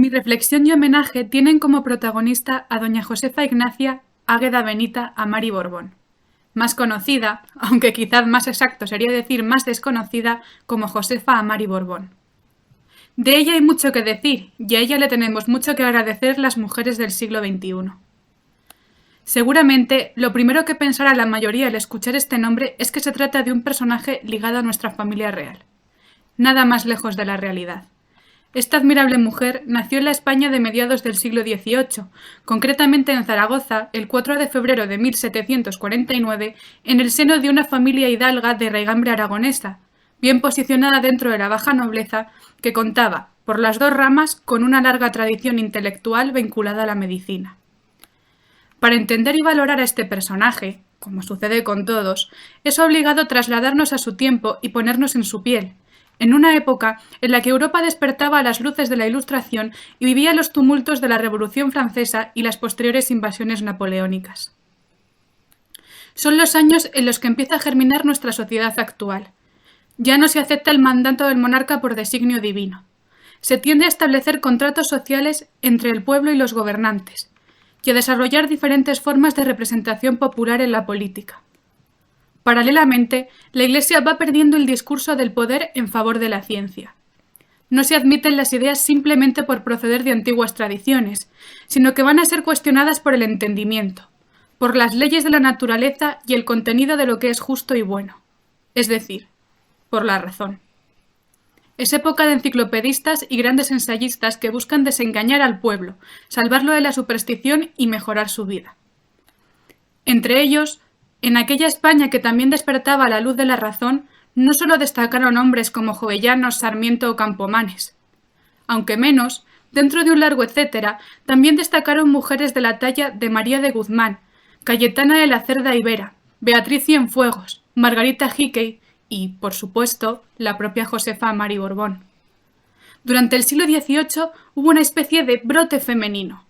Mi reflexión y homenaje tienen como protagonista a doña Josefa Ignacia Águeda Benita Amari Borbón, más conocida, aunque quizás más exacto sería decir más desconocida, como Josefa Amari Borbón. De ella hay mucho que decir, y a ella le tenemos mucho que agradecer las mujeres del siglo XXI. Seguramente, lo primero que pensará la mayoría al escuchar este nombre es que se trata de un personaje ligado a nuestra familia real. Nada más lejos de la realidad. Esta admirable mujer nació en la España de mediados del siglo XVIII, concretamente en Zaragoza, el 4 de febrero de 1749, en el seno de una familia hidalga de raigambre aragonesa, bien posicionada dentro de la baja nobleza, que contaba, por las dos ramas, con una larga tradición intelectual vinculada a la medicina. Para entender y valorar a este personaje, como sucede con todos, es obligado trasladarnos a su tiempo y ponernos en su piel, en una época en la que Europa despertaba a las luces de la Ilustración y vivía los tumultos de la Revolución Francesa y las posteriores invasiones napoleónicas. Son los años en los que empieza a germinar nuestra sociedad actual. Ya no se acepta el mandato del monarca por designio divino. Se tiende a establecer contratos sociales entre el pueblo y los gobernantes, y a desarrollar diferentes formas de representación popular en la política. Paralelamente, la Iglesia va perdiendo el discurso del poder en favor de la ciencia. No se admiten las ideas simplemente por proceder de antiguas tradiciones, sino que van a ser cuestionadas por el entendimiento, por las leyes de la naturaleza y el contenido de lo que es justo y bueno, es decir, por la razón. Es época de enciclopedistas y grandes ensayistas que buscan desengañar al pueblo, salvarlo de la superstición y mejorar su vida. Entre ellos, en aquella España que también despertaba la luz de la razón, no solo destacaron hombres como Jovellanos, Sarmiento o Campomanes. Aunque menos, dentro de un largo etcétera, también destacaron mujeres de la talla de María de Guzmán, Cayetana de la Cerda y Vera, Beatriz Cienfuegos, Margarita Hickey y, por supuesto, la propia Josefa Amari Borbón. Durante el siglo XVIII hubo una especie de brote femenino.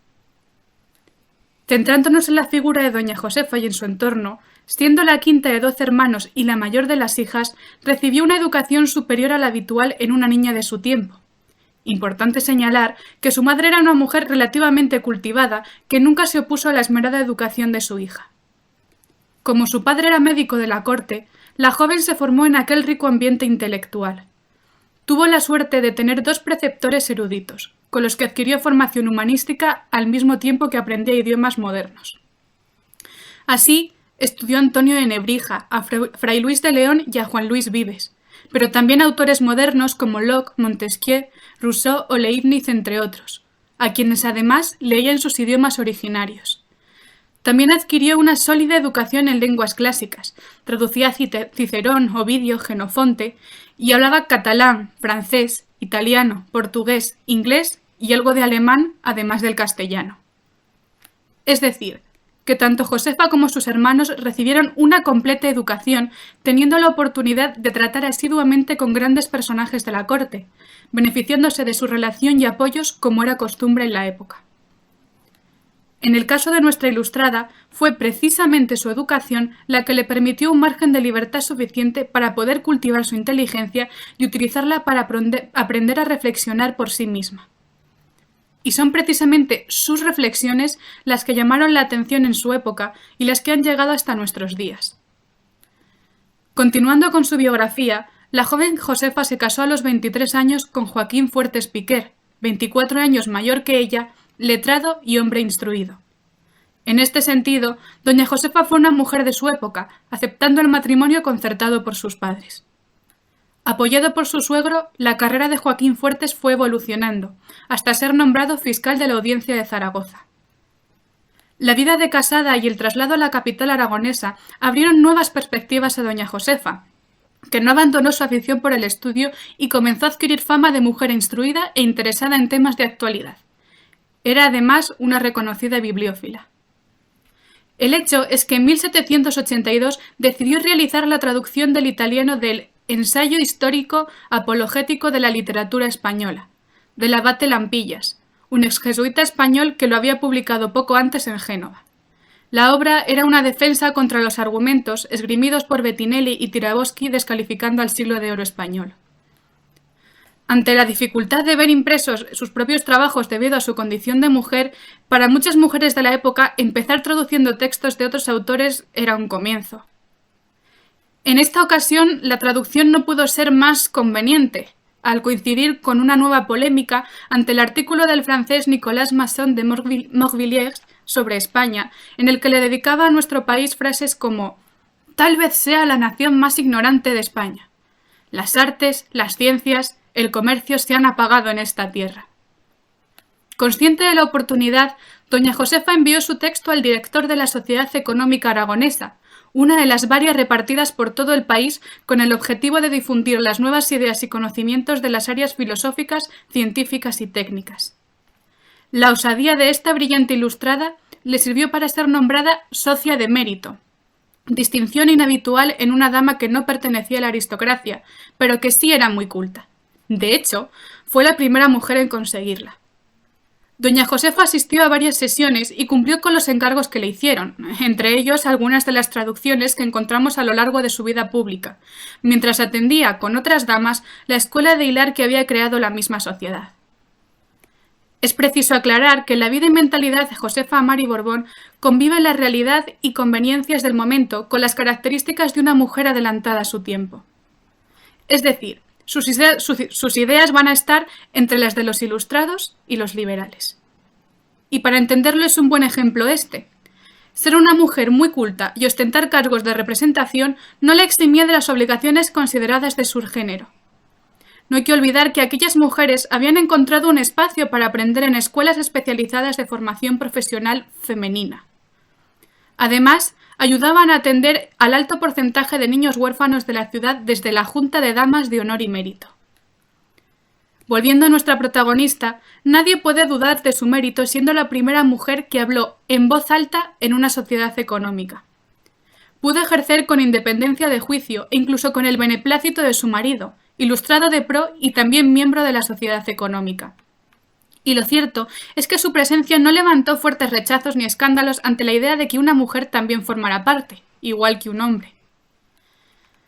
Centrándonos en la figura de doña Josefa y en su entorno, siendo la quinta de 12 hermanos y la mayor de las hijas, recibió una educación superior a la habitual en una niña de su tiempo. Importante señalar que su madre era una mujer relativamente cultivada que nunca se opuso a la esmerada educación de su hija. Como su padre era médico de la corte, la joven se formó en aquel rico ambiente intelectual. Tuvo la suerte de tener dos preceptores eruditos, con los que adquirió formación humanística al mismo tiempo que aprendía idiomas modernos. Así, estudió a Antonio de Nebrija, a Fray Luis de León y a Juan Luis Vives, pero también autores modernos como Locke, Montesquieu, Rousseau o Leibniz, entre otros, a quienes además leía en sus idiomas originarios. También adquirió una sólida educación en lenguas clásicas, traducía Cicerón, Ovidio, Jenofonte, y hablaba catalán, francés, italiano, portugués, inglés y algo de alemán, además del castellano. Es decir, que tanto Josefa como sus hermanos recibieron una completa educación, teniendo la oportunidad de tratar asiduamente con grandes personajes de la corte, beneficiándose de su relación y apoyos como era costumbre en la época. En el caso de nuestra ilustrada, fue precisamente su educación la que le permitió un margen de libertad suficiente para poder cultivar su inteligencia y utilizarla para aprender a reflexionar por sí misma. Y son precisamente sus reflexiones las que llamaron la atención en su época y las que han llegado hasta nuestros días. Continuando con su biografía, la joven Josefa se casó a los 23 años con Joaquín Fuertes Piquer, 24 años mayor que ella, letrado y hombre instruido. En este sentido, doña Josefa fue una mujer de su época, aceptando el matrimonio concertado por sus padres. Apoyado por su suegro, la carrera de Joaquín Fuertes fue evolucionando, hasta ser nombrado fiscal de la Audiencia de Zaragoza. La vida de casada y el traslado a la capital aragonesa abrieron nuevas perspectivas a doña Josefa, que no abandonó su afición por el estudio y comenzó a adquirir fama de mujer instruida e interesada en temas de actualidad. Era además una reconocida bibliófila. El hecho es que en 1782 decidió realizar la traducción del italiano del Ensayo histórico apologético de la literatura española, del abate Lampillas, un exjesuita español que lo había publicado poco antes en Génova. La obra era una defensa contra los argumentos esgrimidos por Bettinelli y Tiraboschi descalificando al siglo de oro español. Ante la dificultad de ver impresos sus propios trabajos debido a su condición de mujer, para muchas mujeres de la época empezar traduciendo textos de otros autores era un comienzo. En esta ocasión, la traducción no pudo ser más conveniente, al coincidir con una nueva polémica ante el artículo del francés Nicolas Masson de Morvilliers sobre España, en el que le dedicaba a nuestro país frases como «Tal vez sea la nación más ignorante de España. Las artes, las ciencias, el comercio se han apagado en esta tierra». Consciente de la oportunidad, doña Josefa envió su texto al director de la Sociedad Económica Aragonesa, una de las varias repartidas por todo el país con el objetivo de difundir las nuevas ideas y conocimientos de las áreas filosóficas, científicas y técnicas. La osadía de esta brillante ilustrada le sirvió para ser nombrada socia de mérito, distinción inhabitual en una dama que no pertenecía a la aristocracia, pero que sí era muy culta. De hecho, fue la primera mujer en conseguirla. Doña Josefa asistió a varias sesiones y cumplió con los encargos que le hicieron, entre ellos algunas de las traducciones que encontramos a lo largo de su vida pública, mientras atendía con otras damas la escuela de hilar que había creado la misma sociedad. Es preciso aclarar que la vida y mentalidad de Josefa Amari Borbón convive la realidad y conveniencias del momento con las características de una mujer adelantada a su tiempo. Es decir, sus ideas van a estar entre las de los ilustrados y los liberales. Y para entenderlo es un buen ejemplo este. Ser una mujer muy culta y ostentar cargos de representación no la eximía de las obligaciones consideradas de su género. No hay que olvidar que aquellas mujeres habían encontrado un espacio para aprender en escuelas especializadas de formación profesional femenina. Además, ayudaban a atender al alto porcentaje de niños huérfanos de la ciudad desde la Junta de Damas de Honor y Mérito. Volviendo a nuestra protagonista, nadie puede dudar de su mérito siendo la primera mujer que habló en voz alta en una sociedad económica. Pudo ejercer con independencia de juicio e incluso con el beneplácito de su marido, ilustrado de pro y también miembro de la sociedad económica. Y lo cierto es que su presencia no levantó fuertes rechazos ni escándalos ante la idea de que una mujer también formara parte, igual que un hombre.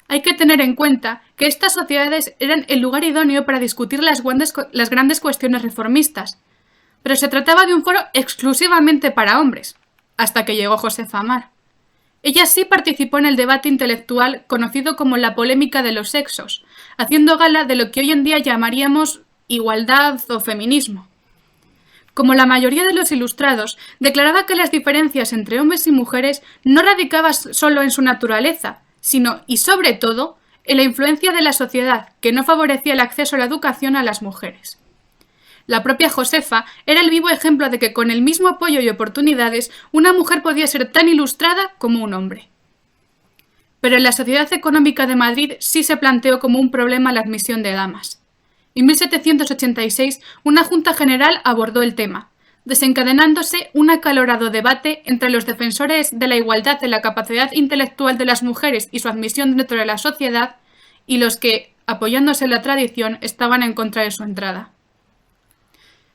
Hay que tener en cuenta que estas sociedades eran el lugar idóneo para discutir las grandes cuestiones reformistas, pero se trataba de un foro exclusivamente para hombres, hasta que llegó Josefa Amar. Ella sí participó en el debate intelectual conocido como la polémica de los sexos, haciendo gala de lo que hoy en día llamaríamos igualdad o feminismo. Como la mayoría de los ilustrados, declaraba que las diferencias entre hombres y mujeres no radicaban solo en su naturaleza, sino, y sobre todo, en la influencia de la sociedad, que no favorecía el acceso a la educación a las mujeres. La propia Josefa era el vivo ejemplo de que con el mismo apoyo y oportunidades, una mujer podía ser tan ilustrada como un hombre. Pero en la Sociedad Económica de Madrid sí se planteó como un problema la admisión de damas. En 1786, una Junta General abordó el tema, desencadenándose un acalorado debate entre los defensores de la igualdad de la capacidad intelectual de las mujeres y su admisión dentro de la sociedad, y los que, apoyándose en la tradición, estaban en contra de su entrada.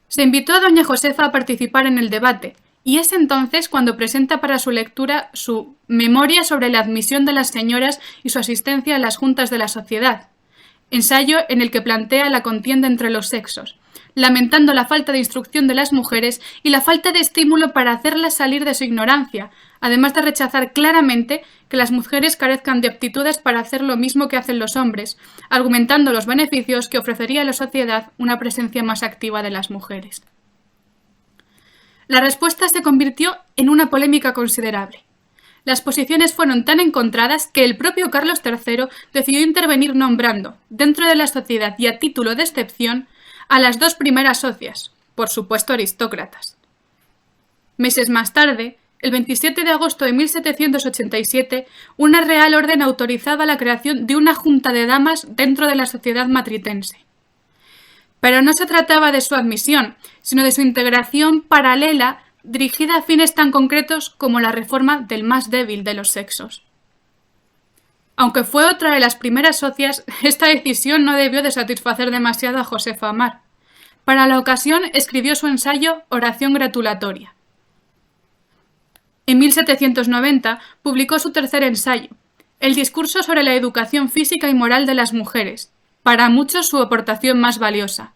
Se invitó a doña Josefa a participar en el debate, y es entonces cuando presenta para su lectura su Memoria sobre la admisión de las señoras y su asistencia a las juntas de la sociedad, ensayo en el que plantea la contienda entre los sexos, lamentando la falta de instrucción de las mujeres y la falta de estímulo para hacerlas salir de su ignorancia, además de rechazar claramente que las mujeres carezcan de aptitudes para hacer lo mismo que hacen los hombres, argumentando los beneficios que ofrecería a la sociedad una presencia más activa de las mujeres. La respuesta se convirtió en una polémica considerable. Las posiciones fueron tan encontradas que el propio Carlos III decidió intervenir nombrando, dentro de la sociedad y a título de excepción, a las dos primeras socias, por supuesto aristócratas. Meses más tarde, el 27 de agosto de 1787, una real orden autorizaba la creación de una junta de damas dentro de la sociedad matritense. Pero no se trataba de su admisión, sino de su integración paralela dirigida a fines tan concretos como la reforma del más débil de los sexos. Aunque fue otra de las primeras socias, esta decisión no debió de satisfacer demasiado a Josefa Amar. Para la ocasión escribió su ensayo Oración gratulatoria. En 1790 publicó su tercer ensayo, El discurso sobre la educación física y moral de las mujeres, para muchos su aportación más valiosa,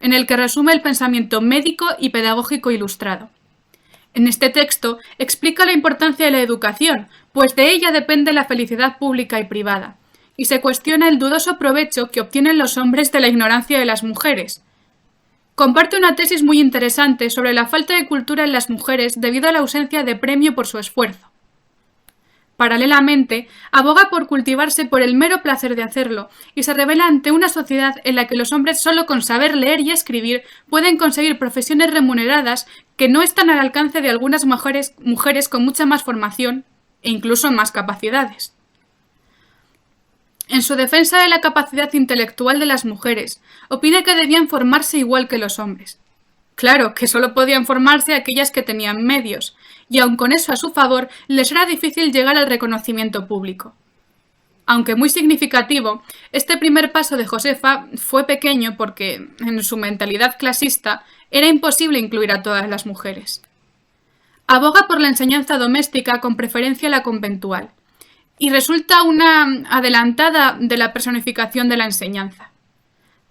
en el que resume el pensamiento médico y pedagógico ilustrado. En este texto explica la importancia de la educación, pues de ella depende la felicidad pública y privada, y se cuestiona el dudoso provecho que obtienen los hombres de la ignorancia de las mujeres. Comparte una tesis muy interesante sobre la falta de cultura en las mujeres debido a la ausencia de premio por su esfuerzo. Paralelamente, aboga por cultivarse por el mero placer de hacerlo y se revela ante una sociedad en la que los hombres solo con saber leer y escribir pueden conseguir profesiones remuneradas que no están al alcance de algunas mujeres con mucha más formación e incluso más capacidades. En su defensa de la capacidad intelectual de las mujeres, opina que debían formarse igual que los hombres. Claro, que solo podían formarse aquellas que tenían medios, y aun con eso a su favor, les era difícil llegar al reconocimiento público. Aunque muy significativo, este primer paso de Josefa fue pequeño porque, en su mentalidad clasista, era imposible incluir a todas las mujeres. Aboga por la enseñanza doméstica con preferencia a la conventual, y resulta una adelantada de la personificación de la enseñanza.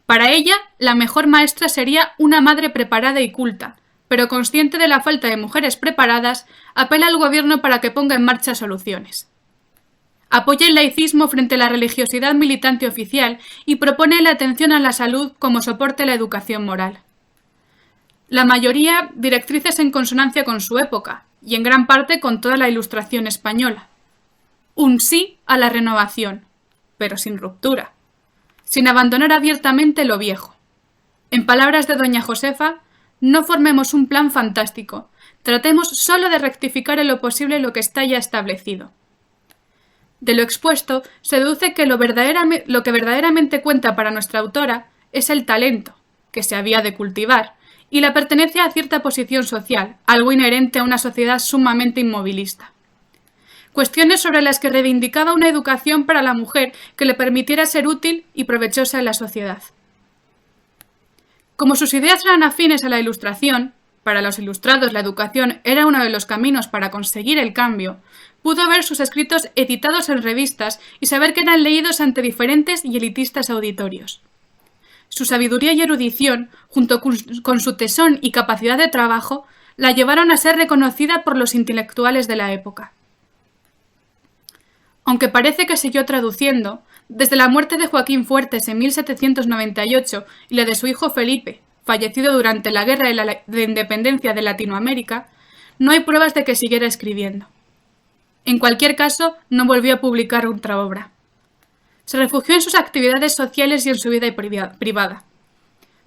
Para ella, la mejor maestra sería una madre preparada y culta, pero consciente de la falta de mujeres preparadas, apela al gobierno para que ponga en marcha soluciones. Apoya el laicismo frente a la religiosidad militante oficial y propone la atención a la salud como soporte a la educación moral. La mayoría directrices en consonancia con su época, y en gran parte con toda la Ilustración española. Un sí a la renovación, pero sin ruptura, sin abandonar abiertamente lo viejo. En palabras de doña Josefa, no formemos un plan fantástico, tratemos solo de rectificar en lo posible lo que está ya establecido. De lo expuesto, se deduce que lo que verdaderamente cuenta para nuestra autora es el talento, que se había de cultivar, y la pertenencia a cierta posición social, algo inherente a una sociedad sumamente inmovilista. Cuestiones sobre las que reivindicaba una educación para la mujer que le permitiera ser útil y provechosa en la sociedad. Como sus ideas eran afines a la Ilustración, para los ilustrados la educación era uno de los caminos para conseguir el cambio, pudo ver sus escritos editados en revistas y saber que eran leídos ante diferentes y elitistas auditorios. Su sabiduría y erudición, junto con su tesón y capacidad de trabajo, la llevaron a ser reconocida por los intelectuales de la época. Aunque parece que siguió traduciendo, desde la muerte de Joaquín Fuertes en 1798 y la de su hijo Felipe, fallecido durante la Guerra de Independencia de Latinoamérica, no hay pruebas de que siguiera escribiendo. En cualquier caso, no volvió a publicar otra obra. Se refugió en sus actividades sociales y en su vida privada.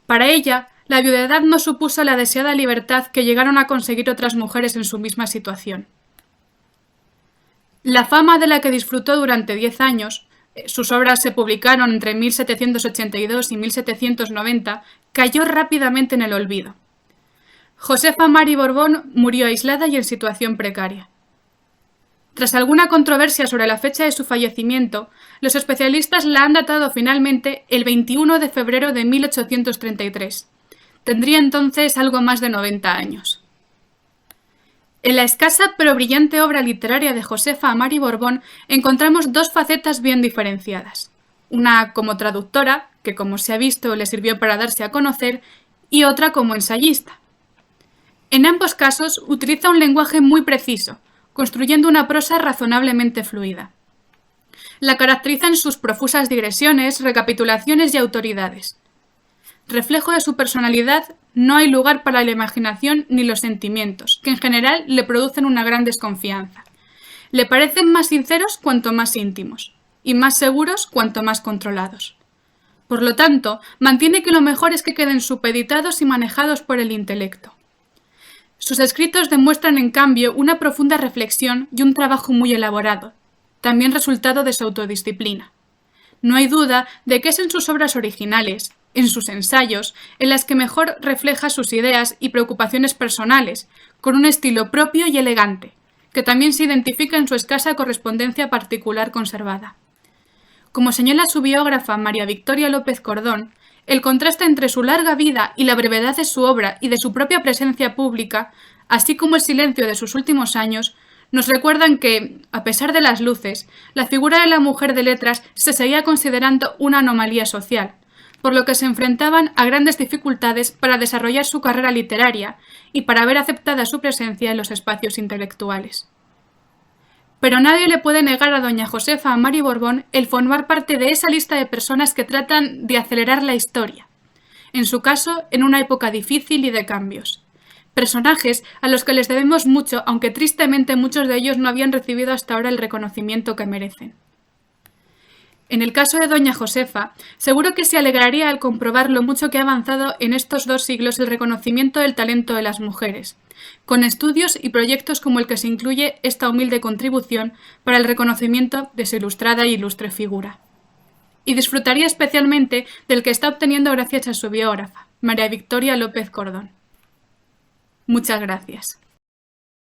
Para ella, la viudedad no supuso la deseada libertad que llegaron a conseguir otras mujeres en su misma situación. La fama de la que disfrutó durante 10 años, sus obras se publicaron entre 1782 y 1790, cayó rápidamente en el olvido. Josefa Mari Borbón murió aislada y en situación precaria. Tras alguna controversia sobre la fecha de su fallecimiento, los especialistas la han datado finalmente el 21 de febrero de 1833. Tendría entonces algo más de 90 años. En la escasa pero brillante obra literaria de Josefa Amari Borbón encontramos dos facetas bien diferenciadas. Una como traductora, que como se ha visto le sirvió para darse a conocer, y otra como ensayista. En ambos casos utiliza un lenguaje muy preciso, construyendo una prosa razonablemente fluida. La caracterizan sus profusas digresiones, recapitulaciones y autoridades. Reflejo de su personalidad, no hay lugar para la imaginación ni los sentimientos, que en general le producen una gran desconfianza. Le parecen más sinceros cuanto más íntimos, y más seguros cuanto más controlados. Por lo tanto, mantiene que lo mejor es que queden supeditados y manejados por el intelecto. Sus escritos demuestran, en cambio, una profunda reflexión y un trabajo muy elaborado, también resultado de su autodisciplina. No hay duda de que es en sus obras originales, en sus ensayos, en las que mejor refleja sus ideas y preocupaciones personales, con un estilo propio y elegante, que también se identifica en su escasa correspondencia particular conservada. Como señala su biógrafa María Victoria López Cordón, el contraste entre su larga vida y la brevedad de su obra y de su propia presencia pública, así como el silencio de sus últimos años, nos recuerdan que, a pesar de las luces, la figura de la mujer de letras se seguía considerando una anomalía social, por lo que se enfrentaban a grandes dificultades para desarrollar su carrera literaria y para ver aceptada su presencia en los espacios intelectuales. Pero nadie le puede negar a doña Josefa Amari Borbón el formar parte de esa lista de personas que tratan de acelerar la historia, en su caso en una época difícil y de cambios. Personajes a los que les debemos mucho, aunque tristemente muchos de ellos no habían recibido hasta ahora el reconocimiento que merecen. En el caso de doña Josefa, seguro que se alegraría al comprobar lo mucho que ha avanzado en estos 2 siglos el reconocimiento del talento de las mujeres, con estudios y proyectos como el que se incluye esta humilde contribución para el reconocimiento de su ilustrada e ilustre figura. Y disfrutaría especialmente del que está obteniendo gracias a su biógrafa, María Victoria López Cordón. Muchas gracias.